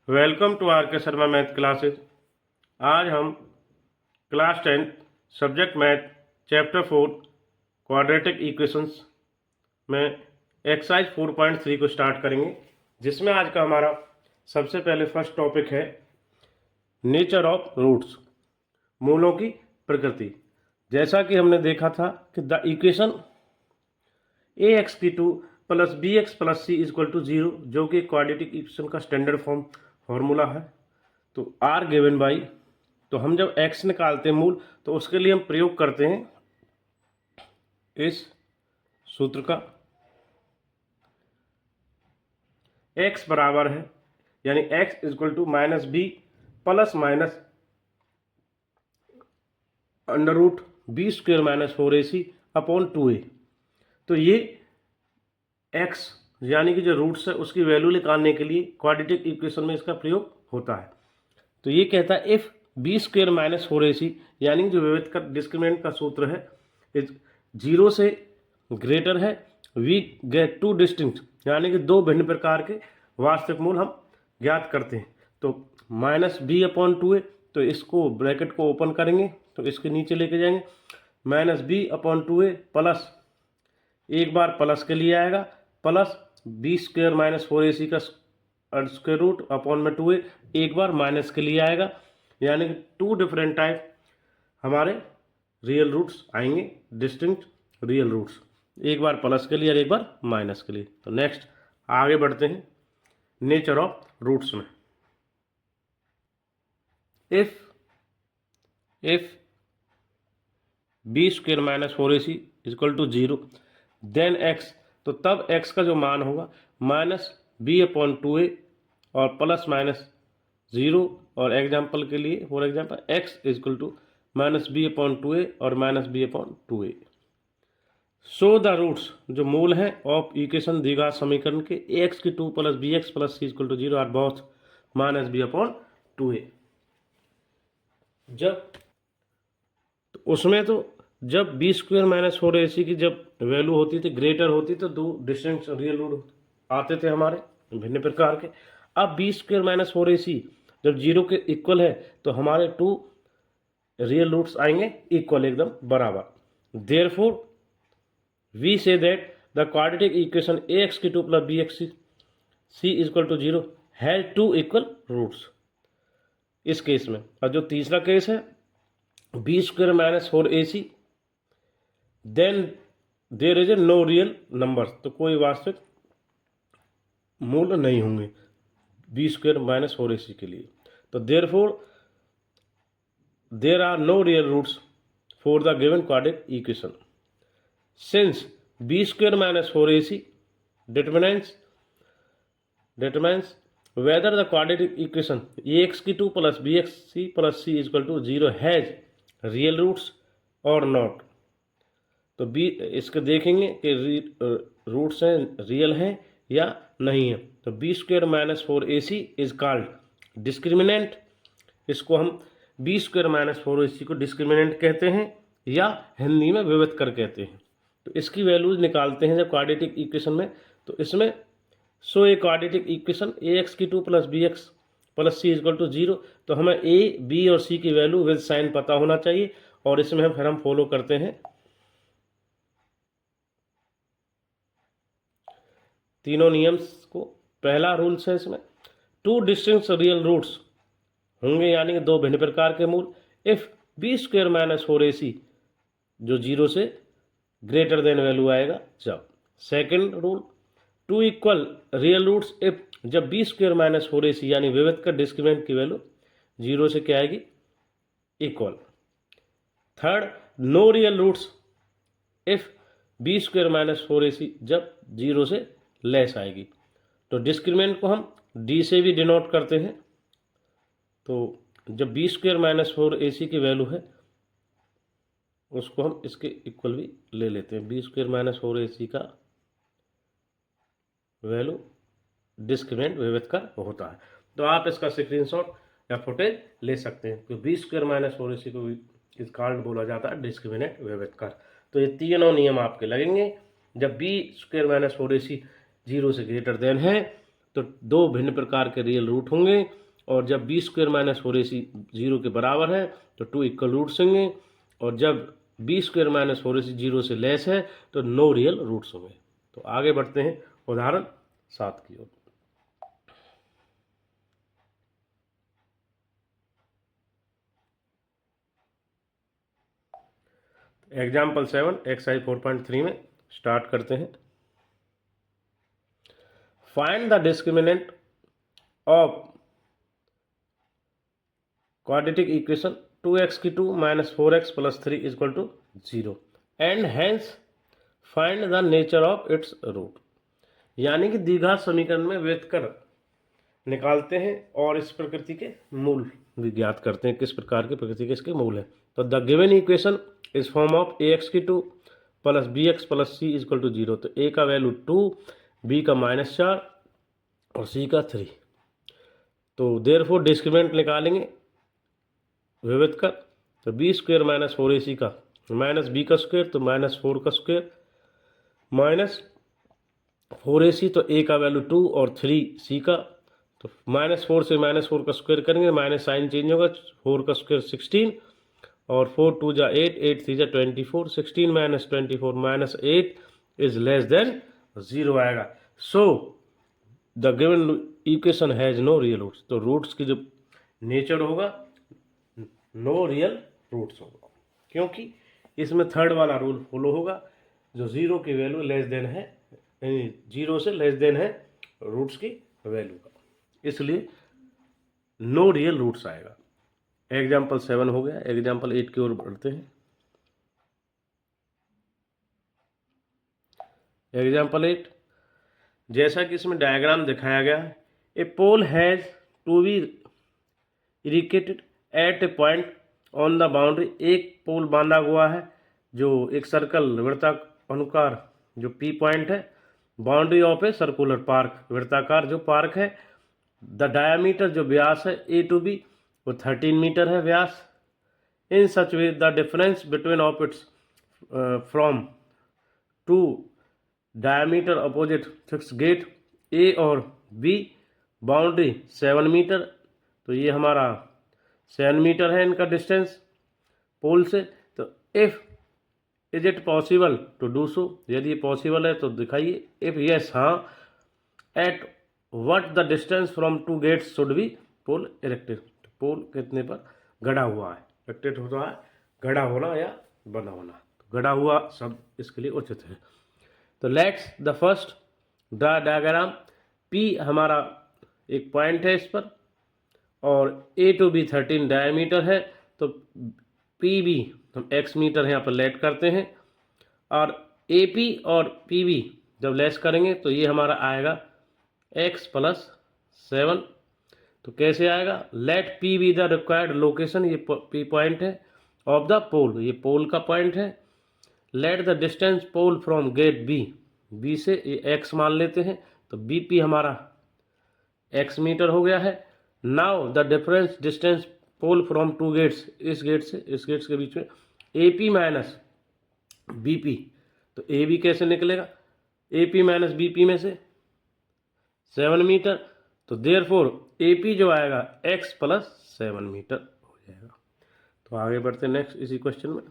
Welcome to are के Sharma math classes. आज हम class 10 subject math chapter 4 quadratic equations में एक्सरसाइज 4.3 को स्टार्ट करेंगे, जिसमें आज का हमारा सबसे पहले फर्स्ट टॉपिक है नेचर ऑफ रूट्स, मूलों की प्रकृति। जैसा कि हमने देखा था कि द इक्वेशन ax की 2 plus B x plus C equal to 0, जो कि क्वाड्रेटिक इक्वेशन का स्टैंडर्ड फॉर्मूला है। तो आर गिवन बाई, तो हम जब x निकालते हैं मूल, तो उसके लिए हम प्रयोग करते हैं इस सूत्र का। x बराबर है, यानी x equal to minus B plus minus under root B square minus 4ac upon 2a। तो ये x यानी कि जो रूट्स है उसकी वैल्यू निकालने के लिए क्वाड्रेटिक इक्वेशन में इसका प्रयोग होता है। तो ये कहता है if B square minus 4ac, यानी जो विविध का डिस्क्रिमिनेंट का सूत्र है, इज 0 से ग्रेटर है, वी गेट टू डिस्टिंक्ट, यानी कि दो भिन्न प्रकार के वास्तविक मूल हम ज्ञात करते हैं। तो माइनस बी अपॉन 2a, तो इसको ब्रैकेट को ओपन करेंगे तो इसके नीचे लेके जाएंगे, minus B upon 2a plus, एक बार प्लस के लिए आएगा, plus B square minus 4ac का स्क्वायर रूट अपॉन में 2a, एक बार माइनस के लिए आएगा, यानी कि टू डिफरेंट टाइप हमारे रियल रूट्स आएंगे, डिस्टिंक्ट रियल रूट्स, एक बार प्लस के लिए और एक बार माइनस के लिए। तो नेक्स्ट आगे बढ़ते हैं नेचर ऑफ रूट्स में। If B square minus 4ac equal to 0, then X, तो तब x का जो मान होगा माइनस बी अपॉन 2a और प्लस माइनस 0, और एग्जाम्पल के लिए for example x equal to minus B upon 2a और minus B upon 2a। So the roots, जो मूल हैं ऑफ इक्वेशन द्विघात समीकरण के ax की 2 plus B x plus C equal to 0 are both minus B upon 2a। जब तो उसमें तो जब बी स्क्वेयर माइनस 4ac की जब वैल्यू होती थी ग्रेटर होती, तो दो डिस्टिंक्ट रियल रूट आते थे हमारे भिन्न प्रकार के। अब बी स्क्वेयर माइनस 4ac जब 0 के इक्वल है, तो हमारे टू रियल रूट्स आएंगे इक्वल, एकदम बराबर। Therefore we say that the quadratic equation ax की 2 plus B X C equal to 0 has two equal roots, इस केस में। और जो तीसरा केस है B square minus 4ac, then there is a no real number, तो कोई वास्तविक मूल नहीं होंगे बी स्क्वेयर माइनस 4ac के लिए। तो therefore there are no real roots for the given quadratic equation, since B square minus 4ac determines whether the quadratic equation ax की 2 plus B X C plus C equal to 0 has real roots और not. तो बी इसके देखेंगे कि roots हैं, real हैं या नहीं है। तो B square minus 4ac is called discriminant, इसको हम बी स्क्वेयर माइनस 4ac को डिस्क्रिमिनेंट कहते हैं या हिंदी में विविधकर कहते हैं। तो इसकी वैल्यूज निकालते हैं जब क्वाड्रेटिक इक्वेशन में। तो इसमें so a quadratic equation ax की 2 plus B x plus C equal to 0, तो हमें a, b और c की वैल्यू विद साइन पता होना चाहिए, और इसमें फिर हम फॉलो करते हैं तीनों नियम्स को। पहला रूल्स है इसमें टू डिस्टिंक्ट रियल रूट्स होंगे, यानी कि दो भिन्न प्रकार के मूल, if B square minus 4ac जो 0 से ग्रेटर देन वैल्यू आएगा जब। Second rule two equal real roots if, जब बी स्क्वेयर माइनस 4ac यानी विविध का डिस्क्रिमिनेंट की वैल्यू 0 से क्या आएगी equal. Third no real roots if B square minus 4ac जब 0 से लेस आएगी। तो डिस्क्रिमिनेंट को हम डी से भी डिनोट करते हैं। तो जब बी स्क्वेयर माइनस 4ac की वैल्यू है उसको हम इसके इक्वल भी ले लेते हैं, बी स्क्वेयर माइनस 4ac का वैल्यू डिस्क्रिमिनेंट विविध का होता है। तो आप इसका स्क्रीनशॉट या फुटेज ले सकते हैं, तो बी स्क्वेयर माइनस 4ac को इस कॉल्ड बोला जाता है डिस्क्रिमिनेंट विविध का। तो ये तीनों नियम आपके लगेंगे जब बी स्क्वेयर माइनस 4ac 0 से ग्रेटर देन है, तो दो भिन्न प्रकार के रियल रूट होंगे, और जब बी स्क्वायर माइनस 4ac 0 के बराबर है तो 2 इक्वल रूट्स होंगे, और जब बी स्क्वायर माइनस 4ac 0 से लेस है तो नो रियल रूट्स होंगे। तो आगे बढ़ते हैं उदाहरण 7 की ओर। एग्जाम्पल 7 एक्सरसाइज 4.3 में स्टार्ट करते हैं। Find the discriminant of quadratic equation 2x की 2 minus 4x plus 3 equal to 0 and hence find the nature of its root. यानी कि द्विघात समीकरण में व्यक्त कर निकालते हैं और इस प्रकृति के मूल भी ज्ञात करते हैं, किस प्रकार की प्रकृति के इसके मूल है। तो the given equation is form of ax की 2 plus bx plus c equal to 0। तो a का वैल्यू 2, b का -4 और c का 3। तो देयरफॉर डिस्क्रिमिनेंट निकालेंगे विविध कर। तो बी स्क्वायर माइनस 4ac का माइनस बी का स्क्वायर तो माइनस 4 का स्क्वायर माइनस 4ac, तो a का वैल्यू 2 और 3c का, तो -4 से -4 का स्क्वायर करेंगे, माइनस साइन चेंज होगा, 4 का स्क्वायर 16 और 4 2 जा 8, 8 3 जा 24, 16 minus 24 minus 8 is less than 0 आएगा। So the given equation has no real roots. तो रूट्स की जो नेचर होगा नो रियल रूट्स होगा, क्योंकि इसमें थर्ड वाला रूल फॉलो होगा, जो 0 की वैल्यू लेस देन है, यानी 0 से लेस देन है रूट्स की वैल्यू का, इसलिए नो रियल रूट्स आएगा। एग्जाम्पल 7 हो गया। एग्जाम्पल 8 की ओर बढ़ते हैं। एग्जाम्पल 8, जैसा कि इसमें डायग्राम दिखाया गया है, a pole has to be irrigated at a point on the boundary. एक पोल बांधा हुआ है जो एक सर्कल वृत्तानुकार जो पी पॉइंट है, boundary of a circular park, वृत्ताकार जो पार्क है। द डायामीटर जो व्यास है ए टू बी वो 13 मीटर है व्यास। In such way the difference between of its from two diameter opposite fix gate A और बी बाउंड्री 7 मीटर। तो ये हमारा 7 मीटर है इनका डिस्टेंस पोल से। तो if is it possible to do so, यदि ये पॉसिबल है तो दिखाइए। इफ यस हाँ, at what the distance from two gates should be pole erected. Pole कितने पर गड़ा हुआ है, इरेक्टेड होता है गड़ा होना या बना होना, गड़ा हुआ शब्द इसके लिए उचित है। तो let's the first draw diagram. P हमारा एक पॉइंट है इस पर, और ए टू बी 13 डायमीटर है, तो पी बी हम x मीटर यहाँ पर लेट करते हैं, और ए पी और पी बी जब लेस करेंगे तो ये हमारा आएगा x प्लस 7। तो कैसे आएगा, let p be the required location, ये पी पॉइंट है ऑफ द पोल, ये पोल का पॉइंट है। Let the distance pole from gate b, b से ये x मान लेते हैं, तो बी पी हमारा x मीटर हो गया है। Now the difference distance pole from two gates, इस गेट से इस गेट्स के बीच में a p minus b p. तो ए बी कैसे निकलेगा, a p minus b p में से 7 मीटर। तो देयरफॉर ए पी जो आएगा x प्लस 7 मीटर हो जाएगा। तो आगे बढ़ते हैं नेक्स्ट इसी क्वेश्चन में।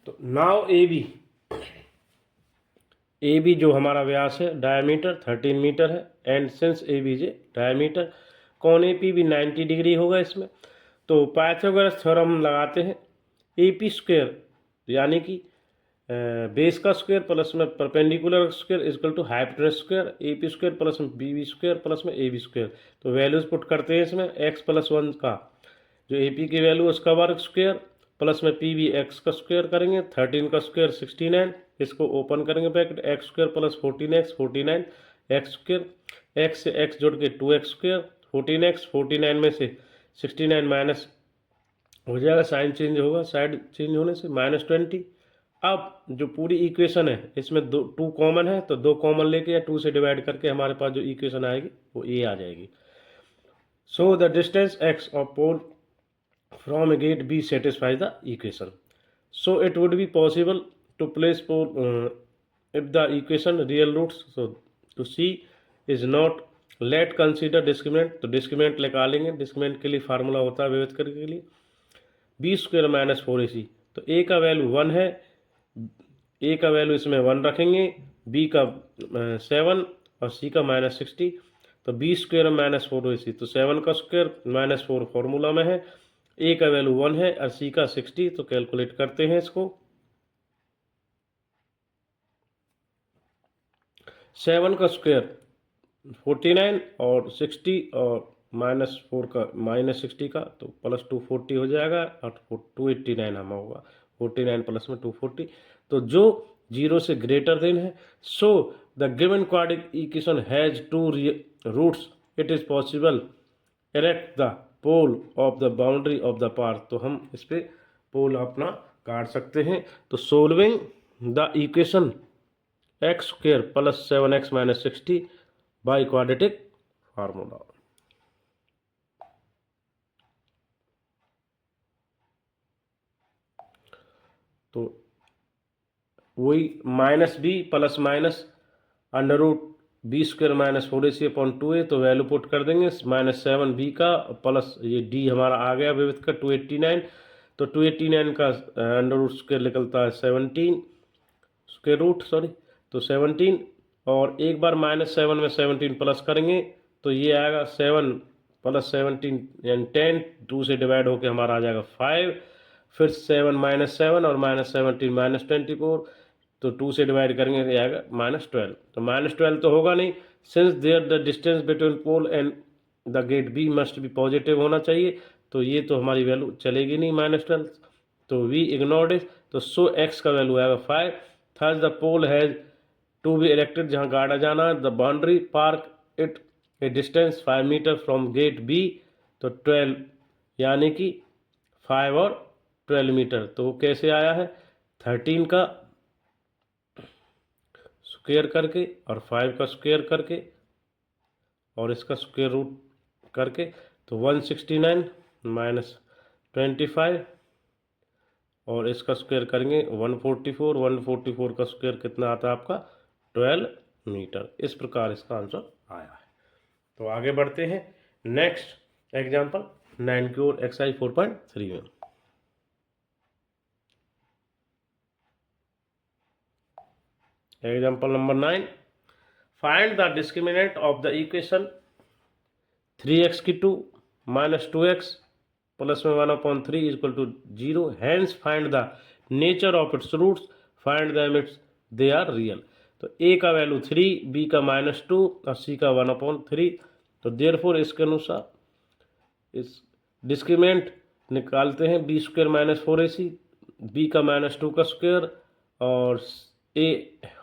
तो नाउ ए बी जो हमारा व्यास है डायमीटर 13 मीटर है, and since a b j diameter, कौन ए पी भी 90 डिग्री होगा इसमें। तो पाइथागोरस थ्योरम हम लगाते हैं। ए पी स्क्वायर यानी कि बेस का स्क्वायर प्लस में perpendicular square equal to hypotenuse square, a p square plus में बी बी स्क्वायर प्लस में ए बी स्क्वायर। तो वैल्यूज पुट करते हैं इसमें, x प्लस 1 का जो ए पी की वैल्यू उसका वर्ग स्क्वायर प्लस में पी बी एक्स का स्क्वायर करेंगे, 13 का स्क्वायर 69, इसको ओपन करेंगे bracket, x square plus 14x 49 x square, x से एक्स जोड़ के 2x स्क्वायर, 14x 49 में से 69 माइनस हो जाएगा, साइन चेंज होगा, साइड चेंज होने से -20। अब जो पूरी इक्वेशन है इसमें 2 कॉमन है, तो 2 कॉमन लेके या 2 से डिवाइड करके हमारे पास जो इक्वेशन आएगी वो ये आ जाएगी। So the distance x of pole from a gate B satisfies the equation. So it would be possible to place pole if the equation real roots. So to C is not, let consider discriminant. तो discriminant निकालेंगे, discriminant के लिए formula होता है विविध करके के लिए बी स्क्वायर माइनस 4ac। तो ए का वैल्यू 1 है, ए का वैल्यू इसमें 1 रखेंगे, बी का 7 और सी का -60। तो बी स्क्वायर माइनस 4ac, तो 7 का स्क्वायर -4 फॉर्मूला में है, ए का वैल्यू 1 है और सी का 60। तो कैलकुलेट करते हैं इसको। 7 का स्क्वायर 49 और 60 और -4 का -60 का, तो +2 240 हो जाएगा और 289 हम होगा, 49 प्लस में 240। तो जो 0 से ग्रेटर देन है, so the given quadratic equation has 2 roots, it is possible erect the pole of the boundary of the park. तो हम इस पे पोल अपना काट सकते हैं। तो solving the equation x square plus 7x minus 60 by quadratic formula. तो वही -b plus minus under root b square minus 4ac upon 2a। तो वैल्यू पुट कर देंगे -7b का प्लस ये d हमारा आ गया विविध का 289। तो 289 का अंडर रूट स्क्वायर निकलता है 17 स्क्वायर रूट सॉरी, तो 17 और एक बार -7 में 17 प्लस करेंगे तो ये आएगा 7 प्लस 17 यानी 10, 2 से डिवाइड होकर हमारा आ जाएगा 5, फिर 7 -7 और -17 -24, तो 2 से डिवाइड करेंगे तो आएगा -12। तो -12 तो होगा नहीं, since there the distance between pole and the gate b must be positive होना चाहिए। तो ये तो हमारी वैल्यू चलेगी नहीं -12, तो वी इग्नोर्ड इट। तो सो एक्स का वैल्यू आएगा 5। Third the pole has to be erected, जहाँ गाड़ा जाना है, the boundary park it a distance 5 metre from gate b. तो 12 यानी कि 5 और 12 मीटर। तो कैसे आया है, 13 का स्क्वायर करके और 5 का स्क्वायर करके और इसका स्क्वायर रूट करके, तो 169 माइनस 25 और इसका स्क्वायर करेंगे 144, 144 का स्क्वायर कितना आता है आपका 12 मीटर। इस प्रकार इसका आंसर आया है। तो आगे बढ़ते हैं नेक्स्ट एग्जाम्पल 9 की ओर, एक्सरसाइज 4.3 में। Example number 9, find the discriminant of the equation 3x की 2 माइनस 2x प्लस में 1/3 equal to 0, hence find the nature of its roots, find them its they are real. तो a का value 3, b का -2 और c का 1/3। तो therefore इसके अनुसार इस डिस्क्रिमिनेंट निकालते हैं, b square minus 4ac, b का -2 का स्क्वायर और a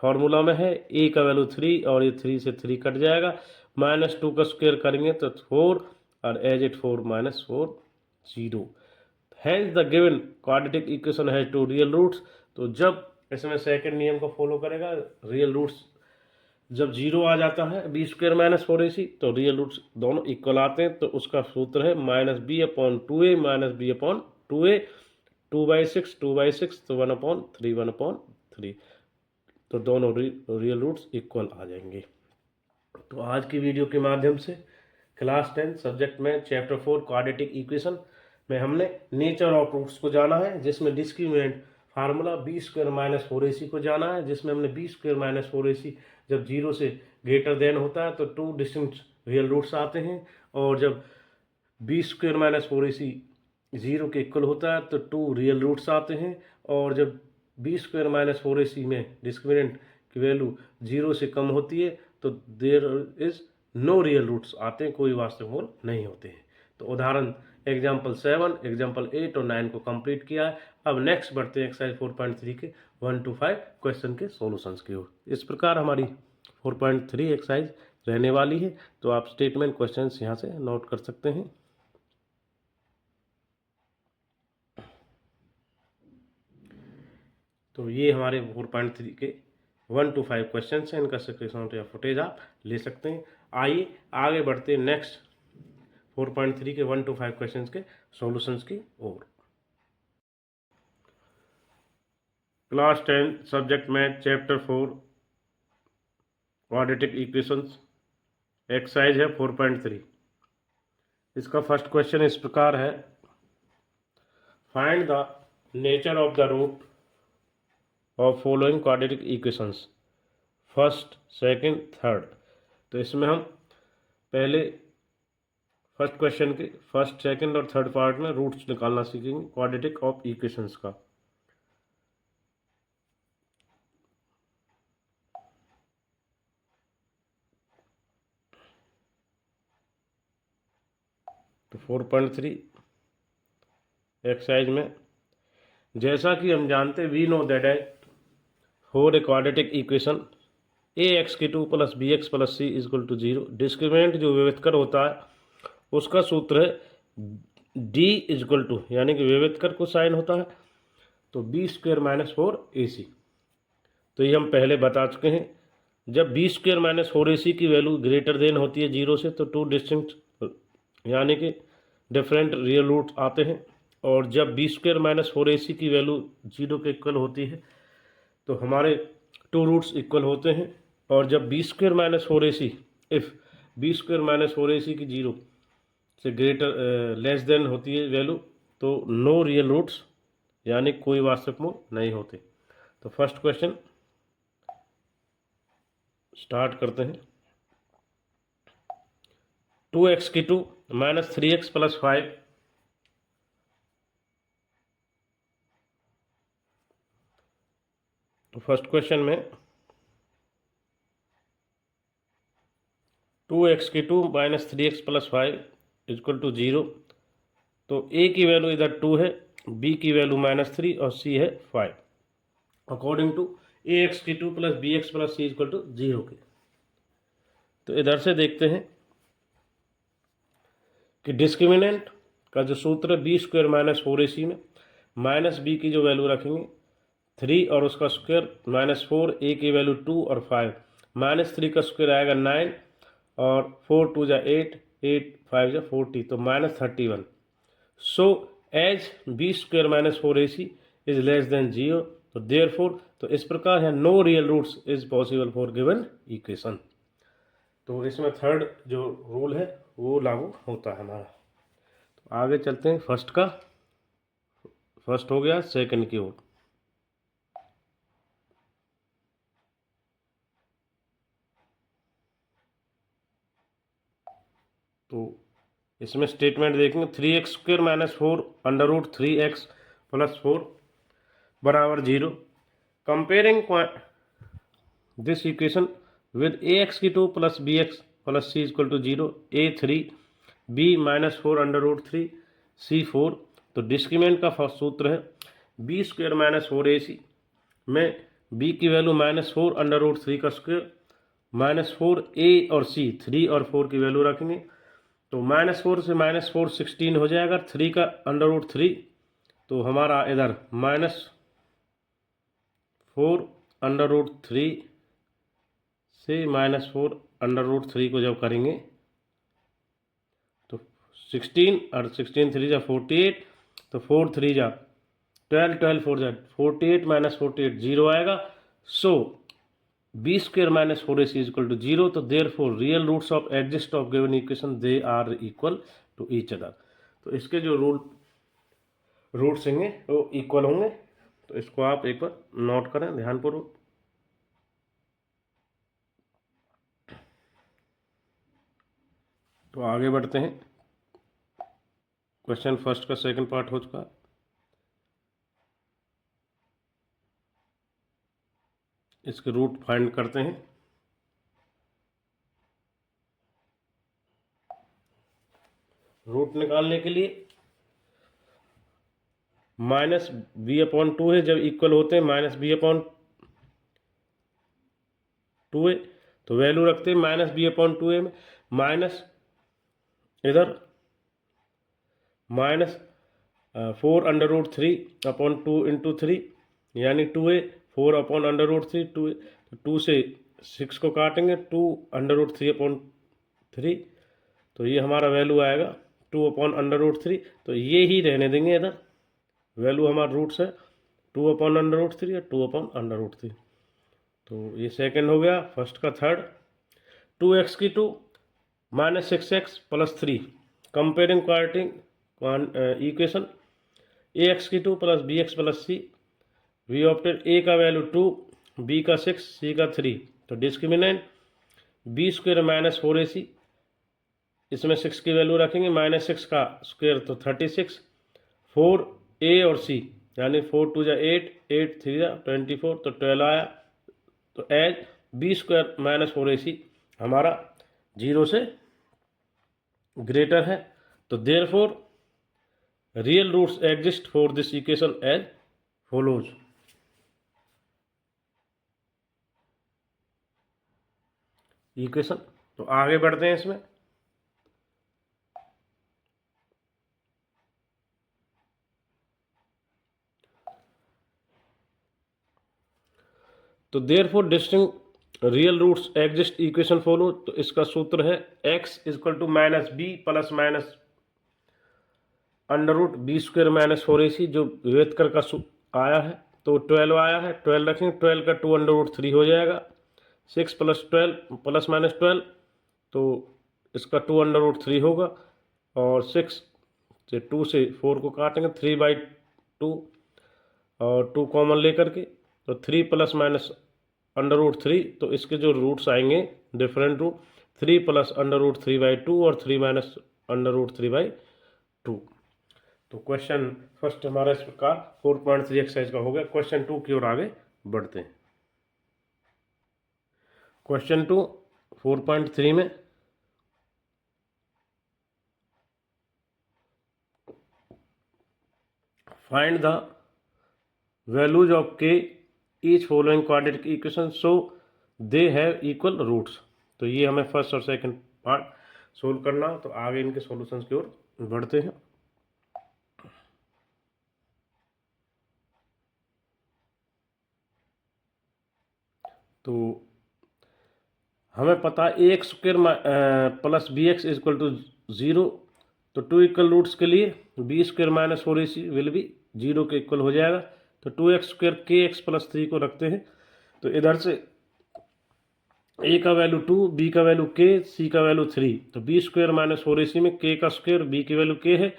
फार्मूला में है, a का वैल्यू 3 और ये 3 से 3 कट जाएगा, -2 का स्क्वायर करेंगे तो 4 और as it 4 -4 0। Hence the given quadratic equation has 2 real roots. तो जब इसमें सेकंड नियम को फॉलो करेगा, रियल रूट्स जब 0 आ जाता है बी स्क्वायर माइनस 4ac, तो रियल रूट्स दोनों इक्वल आते हैं। तो उसका सूत्र है -b/2a माइनस b/2a, 2/6 2/6, तो 1/3 1/3। तो दोनों रियल रूट्स इक्वल आ जाएंगे। तो आज की वीडियो के माध्यम से क्लास 10 सब्जेक्ट में चैप्टर 4 क्वाड्रेटिक इक्वेशन में हमने नेचर ऑफ रूट्स को जाना है, जिसमें discriminant formula b square minus 4ac को जाना है, जिसमें हमने बी स्क्वायर माइनस 4ac जब 0 से ग्रेटर देन होता है तो 2 डिस्टिंक्ट रियल रूट्स आते हैं, और जब बी स्क्वायर माइनस 4ac 0 के इक्वल होता है तो 2 रियल रूट्स आते हैं, और जब बी स्क्वायर माइनस 4ac में डिस्क्रिमिनेंट की वैल्यू 0 से कम होती है तो there is no real roots आते हैं, कोई वास्तविक मूल नहीं होते हैं। तो उदाहरण एग्जाम्पल 7, एग्जाम्पल 8 और 9 को कंप्लीट किया है। अब नेक्स्ट बढ़ते हैं एक्सरसाइज 4.3 के 1 to 5 क्वेश्चन के सॉल्यूशंस की ओर। इस प्रकार हमारी 4.3 एक्सरसाइज रहने वाली है। तो आप स्टेटमेंट क्वेश्चंस यहाँ से नोट कर सकते हैं। तो ये हमारे 4.3 के 1 to 5 क्वेश्चन हैं, इनका स्क्रीनशॉट या फुटेज आप ले सकते हैं। आइए आगे बढ़ते हैं नेक्स्ट 4.3 के 1 to 5 क्वेश्चंस के सॉल्यूशंस की ओर। Class 10 subject math chapter 4 quadratic equations exercise है 4.3। इसका फर्स्ट क्वेश्चन इस प्रकार है, find the nature of the root of following quadratic equations first, second, third. तो इसमें हम पहले फर्स्ट क्वेश्चन के फर्स्ट, सेकंड और थर्ड पार्ट में रूट्स निकालना सीखेंगे क्वाड्रेटिक ऑफ इक्वेशंस का। तो 4.3 एक्सरसाइज में जैसा कि हम जानते we know that at for a quadratic equation a x की 2 plus B x plus c equal to 0, discriminant जो विविधकर होता है उसका सूत्र है डी इजक्वल टू, यानी कि विविधकर को साइन होता है तो बी स्क्वेयर माइनस 4ac। तो ये हम पहले बता चुके हैं, जब बी स्क्वेयर माइनस 4ac की वैल्यू ग्रेटर देन होती है 0 से तो टू डिस्टिंक्ट यानी कि डिफरेंट रियल रूट आते हैं, और जब बी स्क्वेयर माइनस 4ac की वैल्यू 0 के इक्वल होती है तो हमारे टू रूट्स इक्वल होते हैं। और जब b square minus 4ac if b square minus 4ac की 0 से ग्रेटर लेस देन होती है वैल्यू तो नो रियल रूट्स यानी कोई वास्तविक मूल नहीं होते। तो फर्स्ट क्वेश्चन स्टार्ट करते हैं। 2x की 2 माइनस 3x प्लस 5, तो फर्स्ट क्वेश्चन में 2x की 2 minus 3x plus 5 equal to 0, तो a की वैल्यू इधर 2 है, b की वैल्यू -3 और c है 5 अकॉर्डिंग टू ax की 2 plus bx plus c equal to 0 के। तो इधर से देखते हैं कि डिस्क्रिमिनेंट का जो सूत्र है बी स्क्वायर माइनस 4ac में माइनस बी की जो वैल्यू रखेंगे 3 और उसका स्क्वायर -4, a की वैल्यू 2 और 5, -3 का स्क्वायर आएगा 9 और 4 2 जा 8, 8 5 जा 40, तो -31। So as b square minus 4ac is less than 0, तो देयरफॉर तो इस प्रकार है no real roots is possible for given equation. तो इसमें थर्ड जो रूल है वो लागू होता है हमारा। तो आगे चलते हैं, फर्स्ट हो गया, सेकंड की ओर। तो इसमें स्टेटमेंट देखेंगे 3x square minus 4 under root 3x plus 4 बराबर 0। Comparing this equation with ax की 2 plus bx plus c equal to 0, a 3 b minus 4 under root 3 c 4। तो डिस्क्रिमिनेंट का फर्स्ट सूत्र है बी स्क्वेयर माइनस 4ac में b की value -4 under root 3 का square -4 a और c 3 और 4 की वैल्यू रखेंगे, तो -4 से -4 16 हो जाएगा, 3 का अंडर रूट 3 तो हमारा इधर -4 अंडर रूट 3 से -4 अंडर रूट 3 को जब करेंगे तो 16 और 16 3 जा 48, तो 4 3 जा 12, 12 4 जा 48 -48 0 आएगा। So B square minus 4ac equal to 0, तो therefore real roots of exist of given equation they are equal to each other. तो इसके जो रूट्स होंगे वो इक्वल होंगे। तो इसको आप एक बार नोट करें ध्यानपूर्वक। तो आगे बढ़ते हैं, क्वेश्चन फर्स्ट का सेकंड पार्ट हो चुका। इसके रूट फाइंड करते हैं। रूट निकालने के लिए -b/2 है, जब इक्वल होते हैं -b/2 है तो वैल्यू रखते हैं -b/2 में माइनस इधर -4 अंडर रूट 3 अपॉन 2 इंटू 3 यानी 2a, 4 upon under root 3 2a, 2 से 6 को काटेंगे 2 अंडर रूट 3 अपॉन 3, तो ये हमारा वैल्यू आएगा 2/√3, तो ये ही रहने देंगे इधर, वैल्यू हमारा रूट्स है 2/√3 और 2/√3। तो ये सेकंड हो गया। फर्स्ट का थर्ड, 2x की 2 -6x + 3 comparing quadratic equation, ax की 2 + bx + c, we opted a का वैल्यू 2, b का 6, c का 3। तो डिस्क्रिमिनेंट b² - 4ac, इसमें 6 की वैल्यू रखेंगे, -6 का स्क्वायर तो 36, 4a और c यानी 4 2 जा 8, 8 3 जा 24, तो 12 आया। तो एज b² - 4ac हमारा 0 से ग्रेटर है, तो therefore real roots exist for this equation as follows. Equation, तो आगे बढ़ते हैं इसमें। तो therefore distinct real roots exist equation follow, तो इसका सूत्र है x = -b ± √b² - 4ac, जो विवेतकर का आया है, तो 12 आया है, 12 रखेंगे, 12 का 2√3 हो जाएगा, 6 + 12 ± 12, तो इसका 2√3 होगा, और 6 से 2 से 4 को काटेंगे, 3/2 और 2 कॉमन लेकर के, तो 3 ± √3, तो इसके जो रूट्स आएंगे डिफरेंट रूट, 3 + √3/2 और 3 - √3/2। तो क्वेश्चन फर्स्ट हमारा इस प्रकार 4.3 एक्सरसाइज का हो गया। क्वेश्चन 2 की ओर आगे बढ़ते हैं। क्वेश्चन 2 4.3 में find the values of k each following quadratic equation so they have equal roots. तो ये हमें फर्स्ट और सेकंड पार्ट सोल्व करना, तो आगे इनके सॉल्यूशंस की ओर बढ़ते हैं। तो हमें पता है ax² + bx = 0, तो 2 इक्वल रूट्स के लिए b² - 4ac विल भी 0 के इक्वल हो जाएगा। तो 2x² kx + 3 को रखते हैं, तो इधर से a का वैल्यू 2, b का वैल्यू k, c का वैल्यू 3, तो b² - 4ac में k का स्क्वायर, b की वैल्यू k है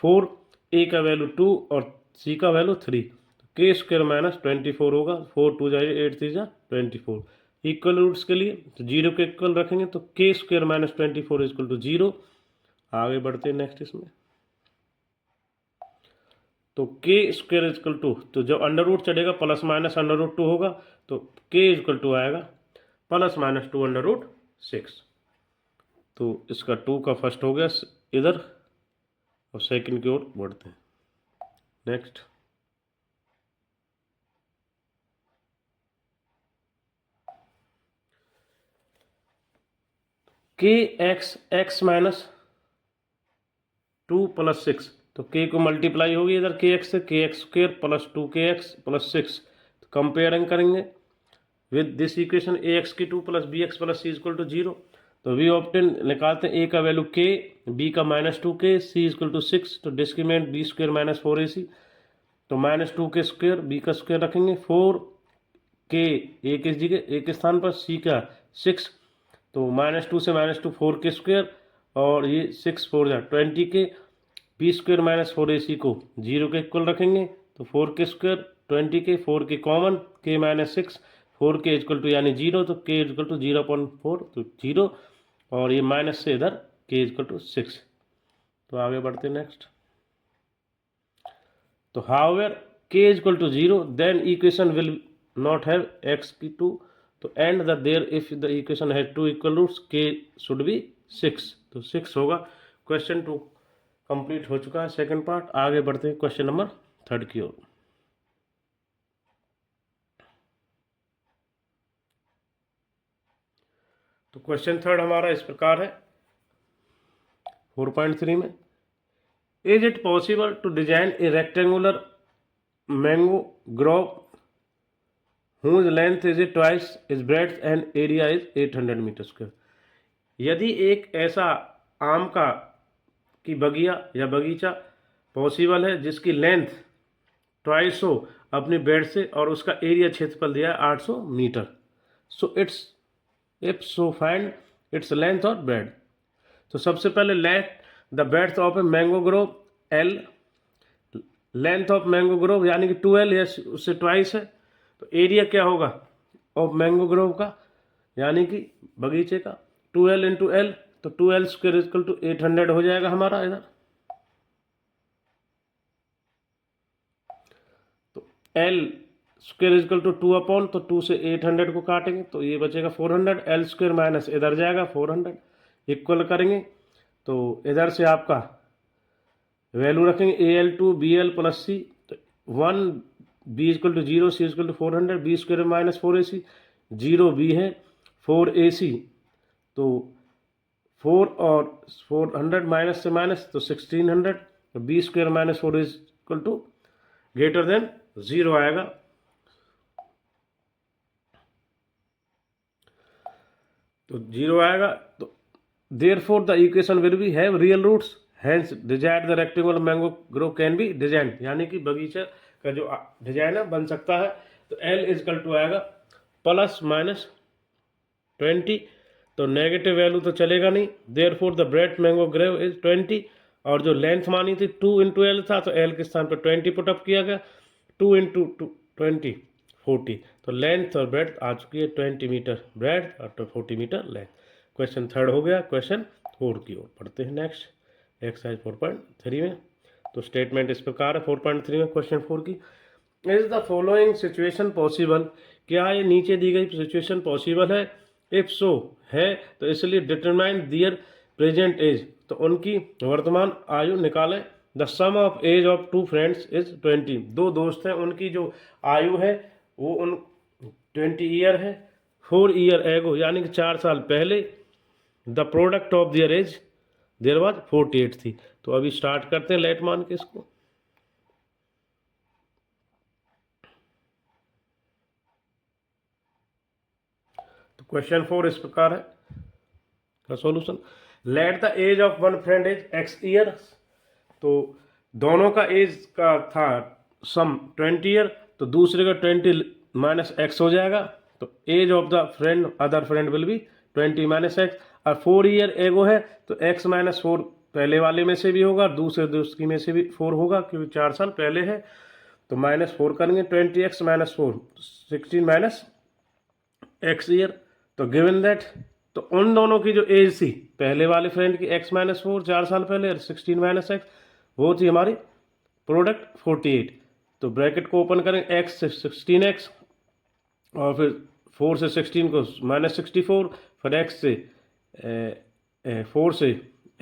4, a का वैल्यू 2 और c का वैल्यू 3, तो k² - 24 होगा, 4 2 जा 8 3 जा 24। इक्वल रूट्स के लिए तो 0 के इक्वल रखेंगे, तो k² - 24 = 0। आगे बढ़ते हैं नेक्स्ट इसमें। तो k² तो जब अंडर रूट चढ़ेगा ± √2 होगा, तो k = आएगा ±2√6। तो इसका 2 का फर्स्ट हो गया इधर, और सेकंड की ओर बढ़ते हैं। नेक्स्ट, kx x - 2 + 6, तो k को मल्टीप्लाई होगी इधर kx से, kx² + 2kx + 6, तो कंपेयरिंग करेंगे विद दिस इक्वेशन ax की 2 + bx + c = 0। तो वी ऑप्टेन निकालते हैं, a का वैल्यू k, b का -2k, c = 6, तो डिस्क्रिमिनेंट b² - 4ac, तो -2 के स्क्वायर, b का स्क्वायर रखेंगे, 4 k a के जगह, a के स्थान पर, c का 6, तो -2 से -2 4 के स्क्वायर, और ये 6 4 जा 20 के, b² - 4ac को 0 के इक्वल रखेंगे, तो 4 के स्क्वायर 20 के, 4 के कॉमन, k - 6, 4 के = यानी 0, तो k = 0.4, तो 0, और ये माइनस से इधर k = 6। तो आगे बढ़ते नेक्स्ट। तो however k = 0, then equation will not have x की 2, तो and the there if the equation has 2 equal roots k should be 6, तो 6 होगा। क्वेश्चन 2 कंप्लीट हो चुका है सेकंड पार्ट। आगे बढ़ते हैं क्वेश्चन नंबर 3 की ओर। तो क्वेश्चन 3 हमारा इस प्रकार है 4.3 में, is it possible to design a rectangular mango grove whose length is twice its breadth and area is 800 metre square. यदि एक ऐसा आम का कि बगिया या बगीचा पॉसिबल है जिसकी लेंथ ट्वाइस हो अपनी बेड से और उसका एरिया क्षेत्रफल दिया है 800 metre. So its if so find its length और बेड। तो सबसे पहले let the breadths of a mango grove L, length of mango grove यानी कि 2L या उससे ट्वाइस है। तो एरिया क्या होगा ऑफ मैंगो ग्रोव का यानी कि बगीचे का 2L इंटू एल, तो 2L स्क्वायर इक्वल टू 800 हो जाएगा हमारा इधर। तो L square equal to 2 upon, तो 2 से 800 को काटेंगे तो ये बचेगा 400। L स्क्वायर माइनस इधर जाएगा 400, इक्वल करेंगे तो इधर से आपका वैल्यू रखेंगे AL2 BL प्लस C, तो 1 B equal to 0, C equal to 400, B square minus 4AC, 0 B है 4AC, तो 4 और 400 माइनस से माइनस तो 1600, तो B square minus 4 equal to greater than 0 आएगा। तो 0 आएगा। तो therefore the equation will be have real roots, hence desired the rectangular mango grove can be design, यानी कि बगीचा का जो डिजाइन है बन सकता है। तो L इजकल टू आएगा प्लस माइनस 20, तो नेगेटिव वैल्यू तो चलेगा नहीं। Therefore the breadth mango grove is 20, और जो लेंथ मानी थी 2 इंटू एल था तो L के स्थान पर 20 पुटअप किया गया, 2 इंटू 20 40, तो लेंथ और ब्रेड आ चुकी है 20 मीटर ब्रेड और 40 मीटर लेंथ। क्वेश्चन 3 हो गया। क्वेश्चन 4 की ओर पढ़ते हैं नेक्स्ट एक्सरसाइज 4.3 में। तो स्टेटमेंट इस प्रकार है 4.3 में क्वेश्चन 4 की, is the following situation possible, क्या ये नीचे दी गई सिचुएशन पॉसिबल है। इफ सो है तो इसलिए डिटरमाइन दियर प्रेजेंट एज, तो उनकी वर्तमान आयु निकालें। The sum of age of 2 friends is 20, 2 दोस्त हैं उनकी जो आयु है वो उन 20 ईयर है। 4 ईयर एगो यानी कि 4 साल पहले the product of their age there was 48 थी। तो अभी स्टार्ट करते हैं लेट मान के इसको। तो क्वेश्चन 4 इस प्रकार है का solution, let the age of one friend is x years, तो दोनों का एज का था सम 20 ईयर, तो दूसरे का 20 माइनस x हो जाएगा। तो age of the friend other friend will be 20 minus x, और 4 ईयर एगो है तो x माइनस 4 पहले वाले में से भी होगा, दूसरे दोस्त की में से भी 4 होगा क्योंकि 4 साल पहले है। तो -4 करेंगे 20x minus 4 16 minus x year. तो गिवन दैट, तो उन दोनों की जो एज थी पहले वाले फ्रेंड की x माइनस 4 4 साल पहले और 16 माइनस एक्स, वो थी हमारी प्रोडक्ट 48। तो ब्रैकेट को ओपन करें x से 16x और फिर 4 से 16 को माइनस 64, फिर x से 4 से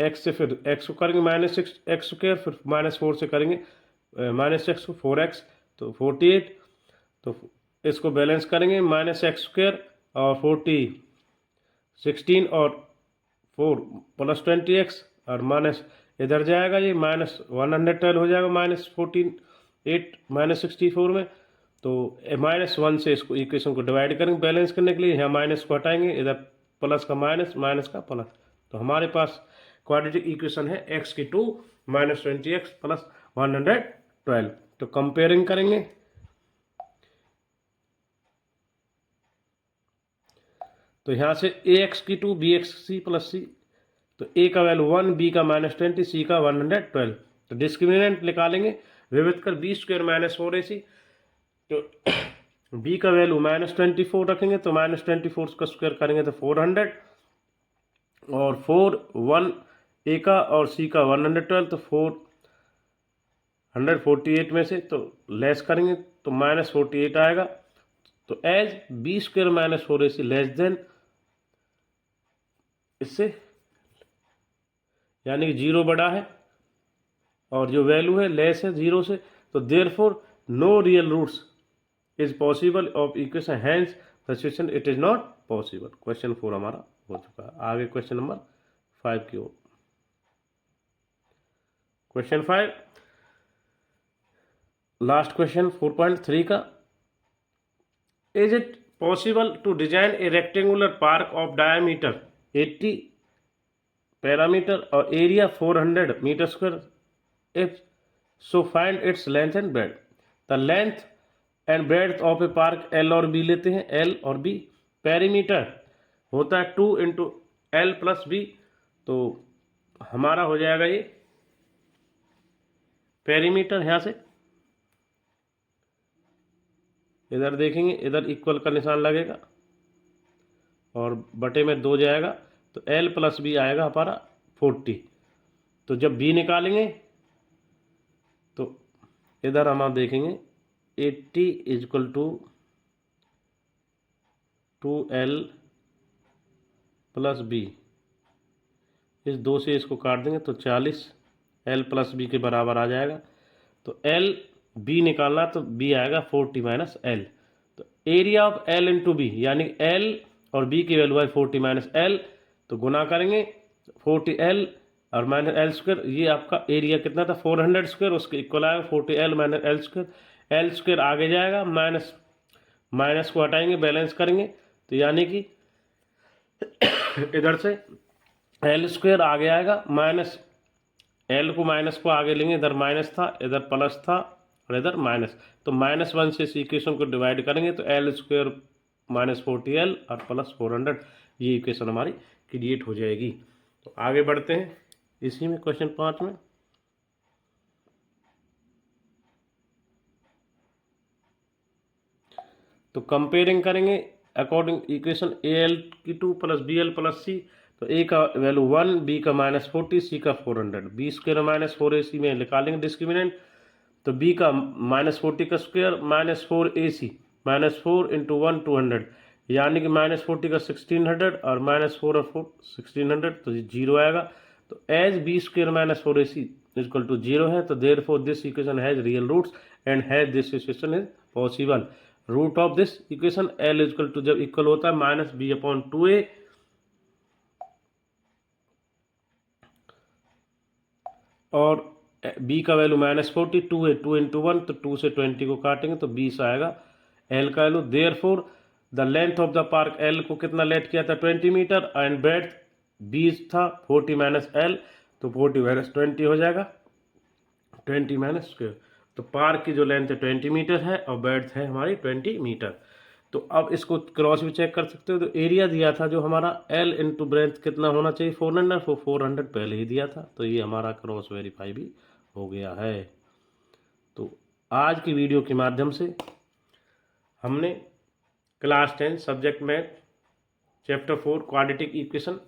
x से फिर x को करेंगे माइनस एक्स स्क्वायर, फिर -4 से करेंगे माइनस एक्स को 4x, तो 48। तो इसको बैलेंस करेंगे माइनस एक्स स्क्वायर और 16 और 4 प्लस 20x और माइनस इधर जाएगा ये माइनस 112 हो जाएगा -8 माइनस 64 में। तो -1 से इसको इक्वेशन को डिवाइड करेंगे बैलेंस करने के लिए, यहाँ माइनस को हटाएंगे, इधर प्लस का माइनस माइनस का प्लस। तो हमारे पास क्वाड्रेटिक इक्वेशन है x की 2 माइनस 20x प्लस 112। तो कंपेयरिंग करेंगे, तो यहाँ से ax की 2 bxc प्लस c, तो a का वैल्यू 1, b का -20, c का 112। तो डिस्क्रिमिनेंट निकालेंगे, विविध कर b स्क्वायर माइनस 4ac, तो b का वैल्यू -24 रखेंगे तो -24 का स्क्वायर करेंगे तो 400, और 4 1 a का और c का 112, तो 448 में से तो लेस करेंगे तो -48 आएगा। तो as b square minus 4ac less than, इससे यानी कि 0 बड़ा है और जो वैल्यू है लेस है 0 से, तो therefore no real roots is possible of equation, hence the situation it is not possible. Question 4 हमारा हो चुका है। आगे क्वेश्चन नंबर 5 की ओर। क्वेश्चन 5 लास्ट क्वेश्चन 4.3 का, is it possible to design a rectangular park of diameter 80 perimeter और area 400 metre square if so find its length and breadth. The length and breadth of a park L और B लेते हैं, L और B. Perimeter होता है 2 into L plus B, तो हमारा हो जाएगा ये पेरीमीटर। यहाँ से इधर देखेंगे, इधर इक्वल का निशान लगेगा और बटे में 2 जाएगा, तो एल प्लस बी आएगा हमारा 40। तो जब बी निकालेंगे तो इधर हम आप देखेंगे 80 equal to 2L plus B. इस 2 से इसको काट देंगे तो 40 L प्लस बी के बराबर आ जाएगा। तो L बी निकालना, तो बी आएगा 40 माइनस L। तो area of L into b, यानी L और बी की वैल्यू है 40 माइनस L, तो गुना करेंगे 40L और माइनस L स्क्वायर। ये आपका एरिया कितना था 400 स्क्वायर, उसके इक्वल आएगा 40L minus L square. L square आगे जाएगा, माइनस को हटाएंगे, बैलेंस करेंगे, तो यानी कि इधर से L स्क्वायर आगे आएगा, माइनस L को माइनस को आगे लेंगे, इधर माइनस था, इधर प्लस था और इधर माइनस, तो -1 से इस इक्वेशन को डिवाइड करेंगे तो L स्क्वायर माइनस 40L और प्लस 400, ये इक्वेशन हमारी क्रिएट हो जाएगी। तो आगे बढ़ते हैं इसी में क्वेश्चन 5 में। तो कंपेयरिंग करेंगे अकॉर्डिंग इक्वेशन AL की 2 प्लस BL प्लस C। तो A का वैल्यू 1, B का -40, C का 400। बी स्क्वायर माइनस 4AC में निकालेंगे डिस्क्रिमिनेंट, तो B का -40 का स्क्वायर माइनस 4AC, -4 इंटू 1 200, यानी कि -40 का 1600 और -4 और 4 1600, तो 0 आएगा। तो as b square minus 4AC equal to 0 है, तो therefore this equation has real roots and has this equation is possible. Root of this equation L equal to जब इक्वल होता है -B/2A, और B का वैल्यू -40, 2A 2 इंटू 1, तो 2 से 20 को काटेंगे तो 20 आएगा L का value. Therefore the length of the park, L को कितना लेट किया था 20 मीटर, एंड ब्रेड्थ 20 था, 40 माइनस L, तो 40 माइनस 20 हो जाएगा 20 माइनस स्क्वायर। तो पार्क की जो लेंथ है 20 मीटर है और ब्रेड्थ है हमारी 20 मीटर। तो अब इसको क्रॉस भी चेक कर सकते हो। तो एरिया दिया था जो हमारा L इंटू ब्रेड्थ कितना होना चाहिए 400, वो 400 पहले ही दिया था, तो ये हमारा क्रॉस वेरीफाई भी हो गया है। तो आज की वीडियो के माध्यम से हमने class 10 subject math chapter 4 quadratic equation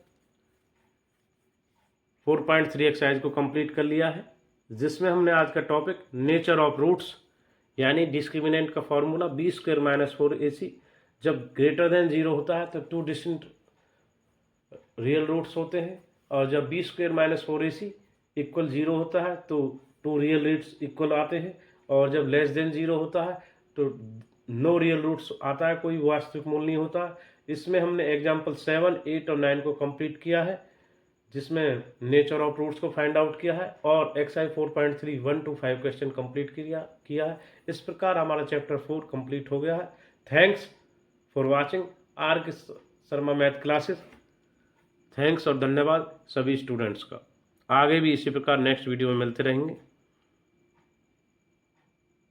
4.3 exercise को कंप्लीट कर लिया है, जिसमें हमने आज का टॉपिक नेचर ऑफ रूट्स यानी डिस्क्रिमिनेंट का formula B square minus 4AC जब ग्रेटर देन 0 होता है तो 2 डिस्टिंक्ट रियल रूट्स होते हैं, और जब B square minus 4AC equal 0 होता है तो 2 रियल रूट्स इक्वल आते हैं, और जब लेस देन 0 होता है तो नो रियल रूट्स आता है, कोई वास्तविक मूल नहीं होता। इसमें हमने एग्जाम्पल 7, 8 और 9 को कंप्लीट किया है, जिसमें नेचर ऑफ रूट्स को फाइंड आउट किया है, और एक्सरसाइज 4.3 1 to 5 क्वेश्चन कंप्लीट किया है। इस प्रकार हमारा चैप्टर 4 कंप्लीट हो गया है। Thanks for watching R Sharma math classes. Thanks और धन्यवाद सभी स्टूडेंट्स का। आगे भी इसी प्रकार नेक्स्ट वीडियो में मिलते रहेंगे।